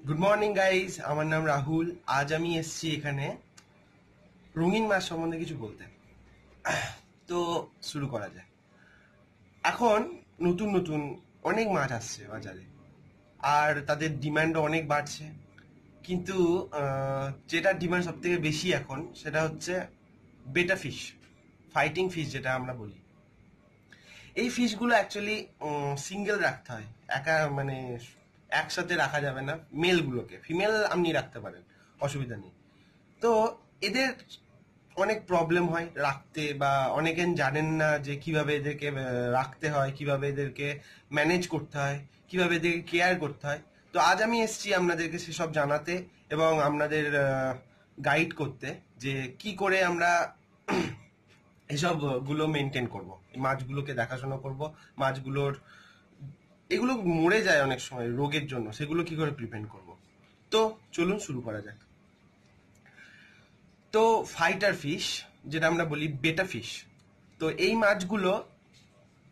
Good morning guys, আমার নাম রাহুল। আজ আমি এসেছি এখানে রঙিন মাছ সম্বন্ধে কিছু বলতে। তো শুরু করা যায়। এখন নতুন নতুন অনেক মাছ আসছে বাজারে, আর তাদের ডিমান্ডও অনেক বাড়ছে। কিন্তু যেটা ডিমান্ড সব থেকে বেশি এখন সেটা হচ্ছে বেটা ফিশ, ফাইটিং ফিশ যেটা আমরা বলি। এই ফিশগুলো অ্যাকচুয়ালি সিঙ্গেল রাখতে হয়, একা মানে একসাথে রাখা যাবে না। মেলগুলোকে, ফিমেল আপনি রাখতে পারেন, অসুবিধা নেই। তো এদের অনেক প্রবলেম হয় রাখতে, বা অনেকে জানেন না যে কিভাবে এদেরকে রাখতে হয়, কিভাবে এদেরকে ম্যানেজ করতে হয়, কিভাবে এদেরকে কেয়ার করতে হয়। তো আজ আমি এসেছি আপনাদেরকে সেসব জানাতে এবং আপনাদের গাইড করতে, যে কি করে আমরা এসব গুলো মেনটেন করব, এই মাছগুলোকে দেখাশোনা করব। মাছগুলোর এগুলো মরে যায় অনেক সময় রোগের জন্য, সেগুলো কি করে প্রিভেন্ট করব। তো চলুন শুরু করা যাক। তো ফাইটার ফিশ, যেটা আমরা বলি বেটা ফিশ, তো এই মাছগুলো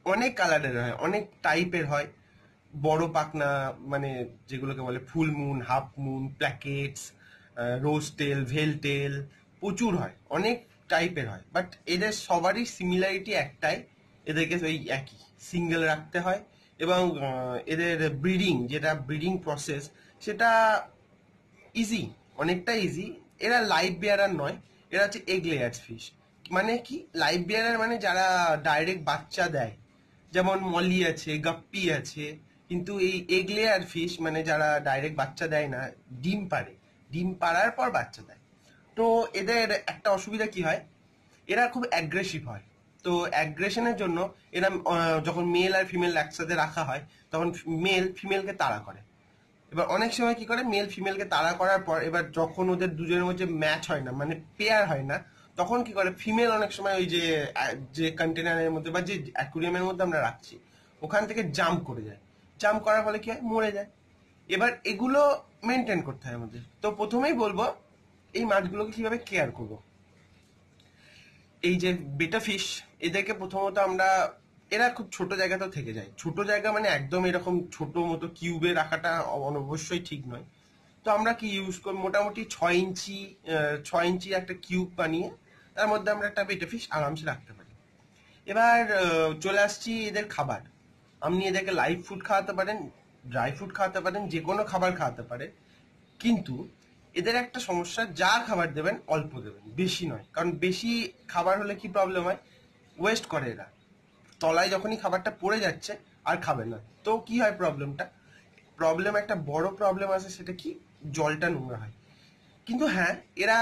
অনেক কালারের হয়, অনেক টাইপের হয়। বড় পাখনা, মানে যেগুলোকে বলে ফুল মুন, হাফ মুন, প্ল্যাকেটস, রোজ টেল, ভেল টেল, প্রচুর হয়, অনেক টাইপের হয়। বাট এদের সবারই সিমিলারিটি একটাই, এদেরকে ওই একই সিঙ্গেল রাখতে হয়। এবং এদের ব্রিডিং, যেটা ব্রিডিং প্রসেস, সেটা ইজি, অনেকটা ইজি। এরা লাইভ বেয়ারার নয়, এরা হচ্ছে এগ লেয়ার্স ফিশ। মানে কি লাইভ বেয়ারার, মানে যারা ডাইরেক্ট বাচ্চা দেয়, যেমন মলি আছে, গাপ্পি আছে। কিন্তু এই এগ লেয়ার ফিশ মানে যারা ডাইরেক্ট বাচ্চা দেয় না, ডিম পাড়ে, ডিম পাড়ার পর বাচ্চা দেয়। তো এদের একটা অসুবিধা কি হয়, এরা খুব অ্যাগ্রেসিভ হয়। তো অ্যাগ্রেশনের জন্য এরা যখন মেল আর ফিমেল একসাথে রাখা হয়, তখন মেল ফিমেলকে তাড়া করে। এবার অনেক সময় কি করে, মেল ফিমেলকে তাড়া করার পর এবার যখন ওদের দুজনের মধ্যে ম্যাচ হয় না, মানে পেয়ার হয় না, তখন কি করে ফিমেল অনেক সময় ওই যে যে কন্টেনারের মধ্যে বা যে অ্যাকুরিয়ামের মধ্যে আমরা রাখছি, ওখান থেকে জাম্প করে যায়। জাম্প করার ফলে কি হয়, মরে যায়। এবার এগুলো মেনটেন করতে হয় আমাদের। তো প্রথমেই বলবো এই মাছগুলোকে কিভাবে কেয়ার করব। এই যে বেটা ফিশ, এদেরকে প্রথমত আমরা, এরা খুব ছোট জায়গাতেও থেকে যায়। ছোট জায়গা মানে একদম এরকম ছোট মতো কিউবে রাখাটা অবশ্যই ঠিক নয়। তো আমরা কি ইউজ করি, মোটামুটি 6 ইঞ্চি, 6 ইঞ্চি একটা কিউব বানিয়ে তার মধ্যে আমরা একটা বেটা ফিশ আরামসে রাখতে পারি। এবার চলে আসছি এদের খাবার। আপনি এদেরকে লাইভ ফুড খাওয়াতে পারেন, ড্রাই ফুড খাওয়াতে পারেন, যে কোনো খাবার খাওয়াতে পারেন। কিন্তু এদের একটা সমস্যা, যা খাবার দেবেন অল্প দেবেন, বেশি নয়। কারণ বেশি খাবার হলে কি প্রবলেম হয়, ওয়েস্ট করে এরা। তলায় যখনই খাবারটা পড়ে যাচ্ছে আর খাবে না, তো কি হয় প্রবলেমটা, প্রবলেম একটা বড় প্রবলেম আছে, সেটা কি, জলটা নোংরা হয়। কিন্তু হ্যাঁ, এরা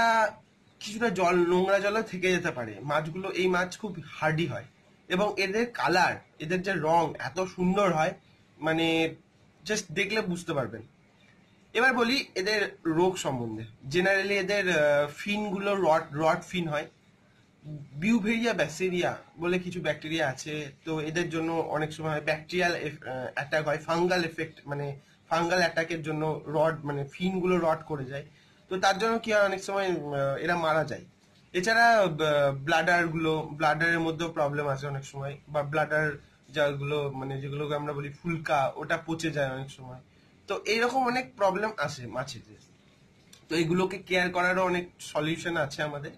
কিছুটা জল, নোংরা জলও থেকে যেতে পারে। মাছগুলো, এই মাছ খুব হার্ডি হয় এবং এদের কালার, এদের যে রং এত সুন্দর হয়, মানে জাস্ট দেখলে বুঝতে পারবেন। এবার বলি এদের রোগ সম্বন্ধে। জেনারেলি এদের ফিনগুলো রড রড ফিন হয়। বিউভেরিয়া ব্যাকটেরিয়া বলে কিছু ব্যাকটেরিয়া আছে, তো এদের জন্য অনেক সময় ব্যাকটেরিয়াল অ্যাটাক হয়, ফাঙ্গাল এফেক্ট, মানে ফাঙ্গাল অ্যাটাকের জন্য রড, মানে ফিনগুলো রড করে যায়। তো তার জন্য কি হয়, অনেক সময় এরা মারা যায়। এছাড়া ব্লাডারের মধ্যেও প্রবলেম আছে অনেক সময়, বা ব্লাডার যাগুলো, মানে যেগুলোকে আমরা বলি ফুলকা, ওটা পচে যায় অনেক সময়। তো এইরকম অনেক প্রবলেম আসে মাছের। তো এগুলোকে কেয়ার করারও অনেক সলিউশন আছে আমাদের।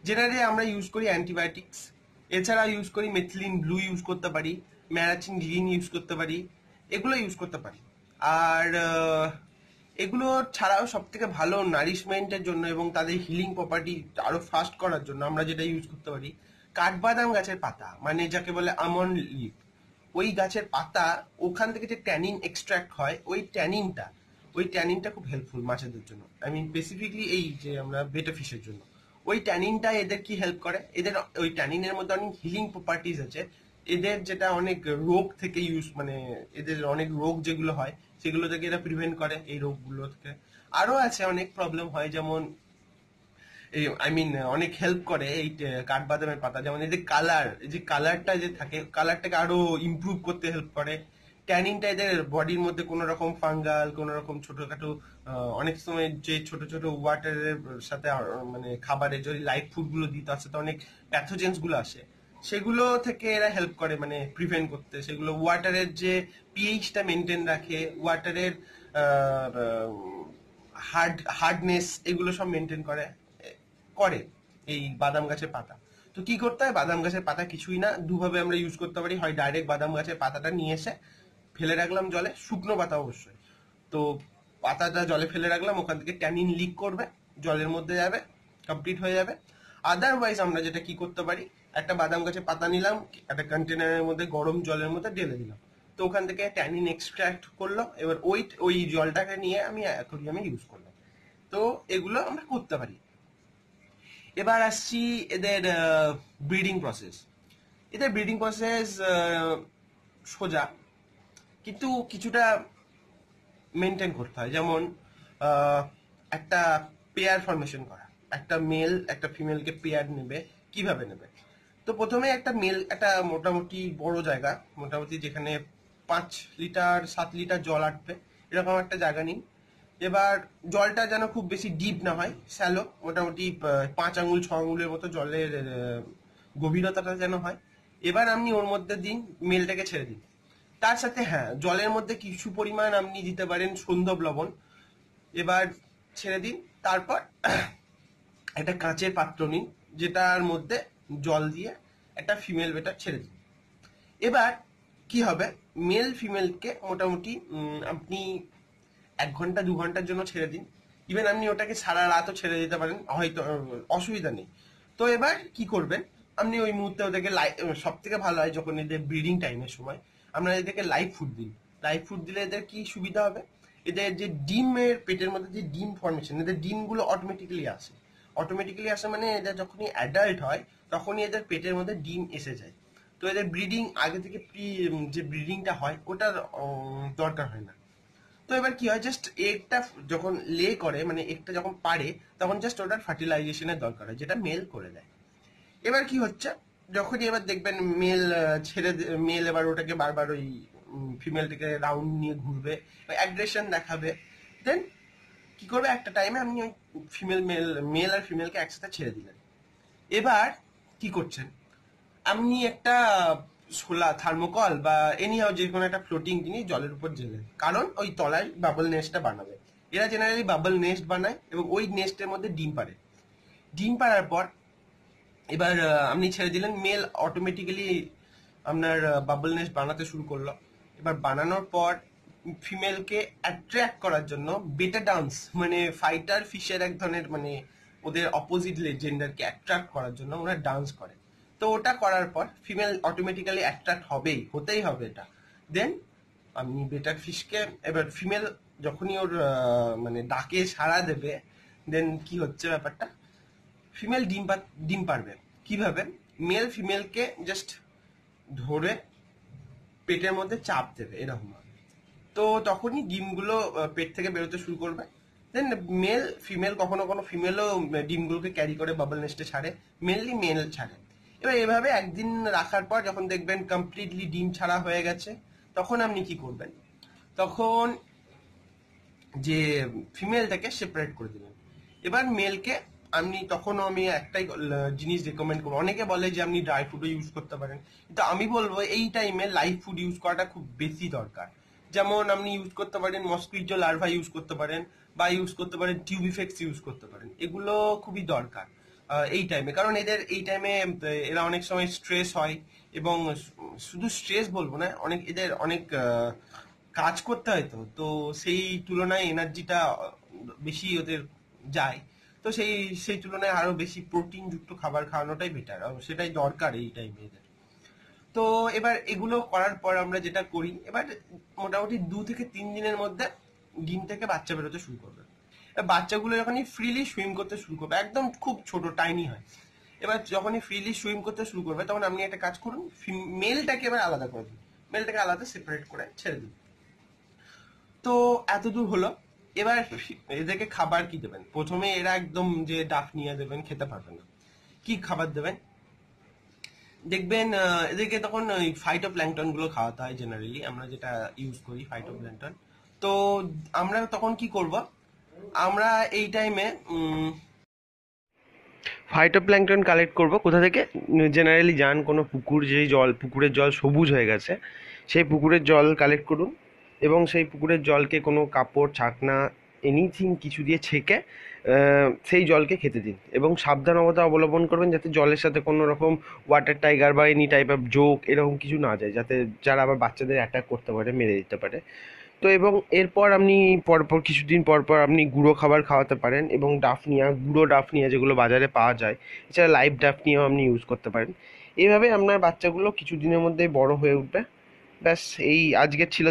জেনারেলি আমরা ইউজ করি অ্যান্টিবায়োটিক্স, এছাড়া ইউজ করি মেথিলিন ব্লু ইউজ করতে পারি, ম্যারাচিন গ্রিন ইউজ করতে পারি, এগুলো ইউজ করতে পারি। আর এগুলো ছাড়াও সব থেকে ভালো নারিশমেন্টের জন্য এবং তাদের হিলিং প্রপার্টি আরো ফাস্ট করার জন্য আমরা যেটা ইউজ করতে পারি, কাঠবাদাম গাছের পাতা, মানে যাকে বলে আমন্ড লিফ, ওই গাছের পাতা, ওখান থেকে যে ট্যানিন এক্সট্রাক্ট হয়, ওই ট্যানিনটা খুব হেল্পফুল মাছেদের জন্য। আই মিন স্পেসিফিকলি এই যে আমরা বেটা ফিশের জন্য ওই ট্যানিনটা এদের কি হেল্প করে, এদের ওই ট্যানিনের মধ্যে অনেক হিলিং প্রপার্টিজ আছে। এদের যেটা অনেক রোগ থেকে মানে এদের অনেক রোগ যেগুলো হয় সেগুলো থেকে এরা প্রিভেন্ট করে, এই রোগগুলো থেকে। আরো আছে অনেক প্রবলেম হয়, যেমন এই আই মিন অনেক হেল্প করে এই কাঠবাদামের পাতা, যেমন এদের কালার, এই যে কালারটা যে থাকে, কালারটাকে আরো ইমপ্রুভ করতে হেল্প করে। ট্যানিনটা এদের বডির মধ্যে কোনো রকম ফাঙ্গাল, কোনো রকম ছোটখাটো অনেক সময় যে ছোট ছোট ওয়াটারের সাথে মানে খাবারে যদি লাইট ফুড গুলো দিই, তার সাথে অনেক প্যাথোজেন্স গুলো আসে, সেগুলো থেকে এরা হেল্প করে, মানে প্রিভেন্ট করতে। সেগুলো ওয়াটারের যে পিএইচটা মেনটেন রাখে, ওয়াটারের হার্ডনেস এগুলো সব মেনটেন করে করে এই বাদাম গাছের পাতা। তো কি করতে হয়, বাদাম গাছের পাতা কিছুই না, দুভাবে আমরা ইউজ করতে পারি। হয় ডাইরেক্ট বাদাম গাছের পাতাটা নিয়ে এসে ফেলে রাখলাম জলে, শুকনো পাতা অবশ্যই। তো পাতাটা জলে ফেলে রাখলাম, ওখান থেকে ট্যানিন লিক করবে, জলের মধ্যে যাবে, কমপ্লিট হয়ে যাবে। আদারওয়াইজ আমরা যেটা কি করতে পারি, একটা বাদাম গাছের পাতা নিলাম, একটা কন্টেনারের মধ্যে গরম জলের মধ্যে ঢেলে দিলাম, তো ওখান থেকে ট্যানিন এক্সট্রাক্ট করলো, এবার ওই জলটাকে নিয়ে আমি অ্যাকোয়ারিয়ামে ইউজ করলাম। তো এগুলো আমরা করতে পারি। এবার আসছি এদের ব্রিডিং প্রসেস। এদের ব্রিডিং প্রসেস সোজা, কিন্তু কিছুটা মেনটেন করতে হয়। যেমন একটা পেয়ার ফরমেশন করা, একটা মেল একটা ফিমেলকে পেয়ার নেবে, কিভাবে নেবে? তো প্রথমে একটা মোটামুটি বড় জায়গা, মোটামুটি যেখানে 5 লিটার 7 লিটার জল আটবে, এরকম একটা জায়গা নিন। এবার জলটা যেন খুব বেশি ডিপ না হয়, শ্যালো, মোটামুটি 5 আঙুল 6 আঙুলের মতো জলের গভীরতাটা যেন হয়। এবার আপনি ওর মধ্যে দিন, মেলটাকে ছেড়ে দিন। তার সাথে হ্যাঁ, জলের মধ্যে কিছু পরিমাণ আপনি দিতে পারেন সন্দব লবণ। এবার ছেড়ে দিন। তারপর একটা কাঁচের পাত্র নিন, যেটার মধ্যে জল দিয়ে একটা ফিমেল বেটার ছেড়ে দিন। এবার কি হবে, মেল ফিমেলকে মোটামুটি আপনি 1 ঘন্টা 2 ঘন্টার জন্য ছেড়ে দিন। ইভেন আপনি ওটাকে সারা রাতও ছেড়ে দিতে পারেন, হয়তো অসুবিধা নেই। তো এবার কি করবেন, আপনি ওই মুহূর্তে ওদেরকে সব থেকে ভালো হয় যখন এদের ব্রিডিং টাইমের সময় আমরা এদেরকে লাইভ ফুড দিই। লাইভ ফুড দিলে এদের কি সুবিধা হবে, এদের যে ডিমের পেটের মধ্যে যে ডিম ফর্মেশন, এদের ডিমগুলো অটোমেটিক্যালি আসে, মানে এদের যখনই অ্যাডাল্ট হয় তখনই এদের পেটের মধ্যে ডিম এসে যায়। তো এদের ব্রিডিং আগে থেকে যে ব্রিডিংটা হয় ওটার দরকার হয় না। তো এবার কি হয়, জাস্ট এগটা যখন লে করে, মানে এগটা যখন পারে, তখন জাস্ট ওটার ফার্টিলাইজেশনের দরকার হয়, যেটা মেল করে দেয়। এবার কি হচ্ছে, যখনই এবার দেখবেন মেল এবার ওটাকে বারবার ওই ফিমেলটাকে রাউন্ড নিয়ে ঘুরবে, অ্যাগ্রেশন দেখাবে, দেন কি করবে, একটা টাইমে আপনি ওই মেল আর ফিমেলকে একসাথে ছেড়ে দিলেন। এবার কি করছেন, আপনি একটা শোলা, থার্মোকল বা এনিহাও যে কোনো একটা ফ্লোটিং জিনিস জলের উপর জেলেন, কারণ ওই তলায় বাবল নেস্টটা বানাবে। এরা জেনারেলি বাবল নেস্ট বানায় এবং ওই নেস্টের মধ্যে ডিম পারে। ডিম পাড়ার পর এবার আপনি ছেড়ে দিলেন, মেল অটোমেটিক্যালি আপনার বাবল নেস্ট বানাতে শুরু করলো। এবার বানানোর পর ফিমেলকে অ্যাট্রাক্ট করার জন্য বেটা ডান্স, মানে ফাইটার ফিশের এক ধরনের, মানে ওদের অপোজিট জেন্ডারকে অ্যাট্রাক্ট করার জন্য ওরা ডান্স করে। তো ওটা করার পর ফিমেল অটোমেটিক্যালি অ্যাট্রাক্ট হতেই হবে এটা। দেন আপনি বেটার ফিশকে, এবার ফিমেল যখনই ওর মানে ডাকে সাড়া দেবে, দেন কি হচ্ছে ব্যাপারটা, ফিমেল ডিম পারবে কিভাবে, মেল ফিমেলকে জাস্ট ধরে পেটের মধ্যে চাপ দেবে এরকম ভাবে। তো তখনই ডিমগুলো পেট থেকে বেরোতে শুরু করবে। দেন কখনো কোনো ফিমেলও ডিমগুলোকে ক্যারি করে বাবল নেস্টে ছাড়ে, মেনলি মেল ছাড়ে। এবার এভাবে একদিন রাখার পর যখন দেখবেন কমপ্লিটলি ডিম ছাড়া হয়ে গেছে, তখন আপনি কি করবেন, তখন যে ফিমেলটাকে সেপারেট করে দিলেন। এবার মেলকে আমি একটাই জিনিস রেকমেন্ড করবো, অনেকে বলে যে আপনি ড্রাই ফুডও ইউজ করতে পারেন, কিন্তু আমি বলবো এই টাইমে লাইভ ফুড ইউজ করাটা খুব বেশি দরকার। যেমন আপনি ইউজ করতে পারেন মসকুইটো লার্ভা ইউজ করতে পারেন, বা ইউজ করতে পারেন টিউবিফেক্স ইউজ করতে পারেন, এগুলো খুবই দরকার এই টাইমে। কারণ এদের এই টাইমে এরা অনেক সময় স্ট্রেস হয়, এবং শুধু স্ট্রেস বলবো না, এদের অনেক কাজ করতে হয়। তো সেই তুলনায় এনার্জিটা বেশি ওদের যায়। তো সেই তুলনায় আরো বেশি প্রোটিন যুক্ত খাবার খাওয়ানোটাই বেটার, সেটাই দরকার এই টাইমে এদের। তো এবার এগুলো করার পর আমরা যেটা করি, এবার মোটামুটি 2 থেকে 3 দিনের মধ্যে ডিম থেকে বাচ্চা বেরোতে শুরু করবে। বাচ্চাগুলো যখনই ফ্রিলি সুইম করতে শুরু করবে, একদম খুব ছোট টাইনি হয়, এবার যখনই ফ্রিলি সুইম করতে শুরু করবে, তখন আপনি একটা কাজ করুন, মেলটাকে এবার আলাদা করে দিন, মেলটাকে আলাদা সেপারেট করে ছেড়ে দিন। তো এতদূর হলো। এবার এদেরকে খাবার কি দেবেন, প্রথমে এরা একদম যে ডাক নিয়ে দেবেন খেতে পারবে না। কি খাবার দেবেন, দেখবেন এদেরকে তখন ওই ফাইটোপ্ল্যাঙ্কটন গুলো খাওয়াতে হয়, জেনারেলি আমরা যেটা ইউজ করি ফাইটোপ্ল্যাঙ্কটন। তো আমরা তখন কি করব, আমরা এই টাইমে ফাইটোপ্ল্যাঙ্কটন কালেক্ট করব কোথা থেকে, জেনারেলি যান কোনো পুকুরের জল সবুজ হয়ে গেছে, সেই পুকুরের জল কালেক্ট করুন, এবং সেই পুকুরের জলকে কোনো কাপড় ছাকনা এনিথিং কিছু দিয়ে ছেঁকে সেই জলকে খেতে দিন, এবং সাবধানতা অবলম্বন করবেন যাতে জলের সাথে কোনো রকম ওয়াটার টাইগার বা এনি টাইপ অফ জোক এরকম কিছু না যায়, যাতে যারা আবার বাচ্চাদের অ্যাটাক করতে পারে, মেরে দিতে পারে। তো এবং এরপর আপনি পরপর কিছুদিন পরপর আপনি গুঁড়ো খাবার খাওয়াতে পারেন, এবং ডাফনিয়া, গুঁড়ো ডাফনিয়া যেগুলো বাজারে পাওয়া যায়, এছাড়া লাইভ ডাফনিয়াও আপনি ইউজ করতে পারেন। এইভাবে আপনার বাচ্চাগুলো কিছুদিনের মধ্যেই বড় হয়ে উঠবে। ব্যাস, এই আজকের ছিল।